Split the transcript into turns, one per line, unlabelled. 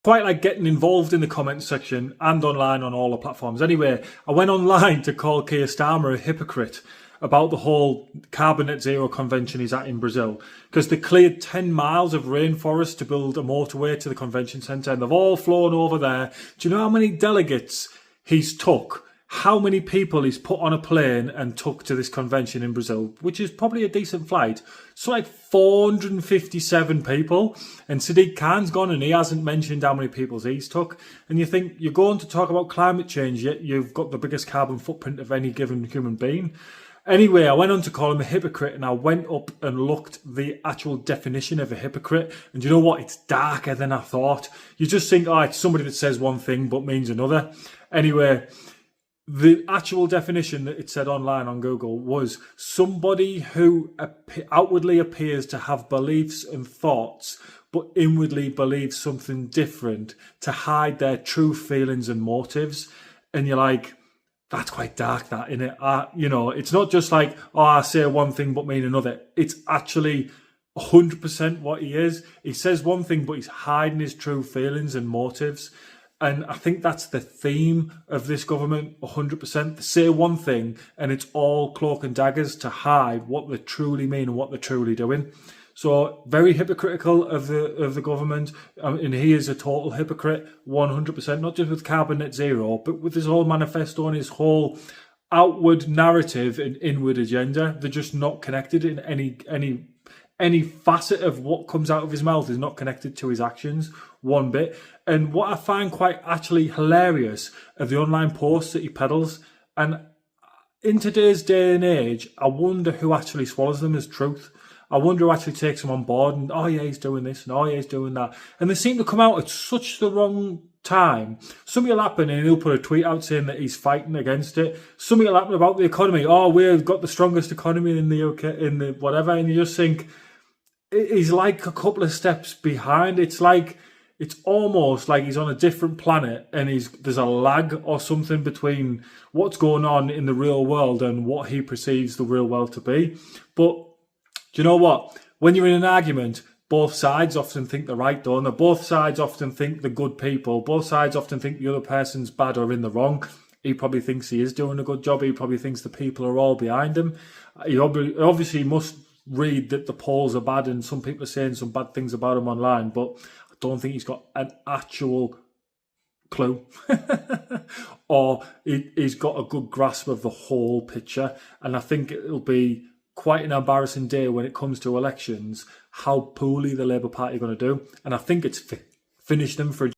quite like getting involved in the comments section and online on all the platforms. Anyway, I went online to call Keir Starmer a hypocrite about the whole carbon net zero convention he's at in Brazil, because they cleared 10 miles of rainforest to build a motorway to the convention centre, and they've all flown over there. Do you know how many delegates he's took? How many people he's put on a plane and took to this convention in Brazil, which is probably a decent flight? So like 457 people. And Sadiq Khan's gone and he hasn't mentioned how many people he's took. And you think, you're going to talk about climate change, yet you've got the biggest carbon footprint of any given human being. Anyway, I went on to call him a hypocrite, and I went up and looked the actual definition of a hypocrite. And you know what? It's darker than I thought. You just think, oh, it's somebody that says one thing but means another. Anyway, the actual definition that it said online on Google was somebody who outwardly appears to have beliefs and thoughts, but inwardly believes something different to hide their true feelings and motives. And you're like, that's quite dark, that, innit? You know, it's not just like, oh, I say one thing but mean another. It's actually 100% what he is. He says one thing, but he's hiding his true feelings and motives. And I think that's the theme of this government, 100%. They say one thing and it's all cloak and daggers to hide what they truly mean and what they're truly doing. So very hypocritical of the government, and he is a total hypocrite, 100%. Not just with carbon net zero, but with his whole manifesto and his whole outward narrative and inward agenda. They're just not connected in any facet of what comes out of his mouth is not connected to his actions one bit. And what I find quite actually hilarious are the online posts that he peddles. And in today's day and age, I wonder who actually swallows them as truth. I wonder who actually takes them on board and, oh yeah, he's doing this and oh yeah, he's doing that. And they seem to come out at such the wrong time. Something will happen and he'll put a tweet out saying that he's fighting against it. Something will happen about the economy. Oh, we've got the strongest economy in the UK, in the whatever. And you just think, he's like a couple of steps behind. It's almost like he's on a different planet and there's a lag or something between what's going on in the real world and what he perceives the real world to be. But do you know what? When you're in an argument, both sides often think they're right, don't they? Both sides often think they're good people. Both sides often think the other person's bad or in the wrong. He probably thinks he is doing a good job. He probably thinks the people are all behind him. He obviously must read that the polls are bad and some people are saying some bad things about him online, but I don't think he's got an actual clue or he's got a good grasp of the whole picture. And I think it'll be quite an embarrassing day when it comes to elections how poorly the Labour Party are going to do. And I think it's finished them for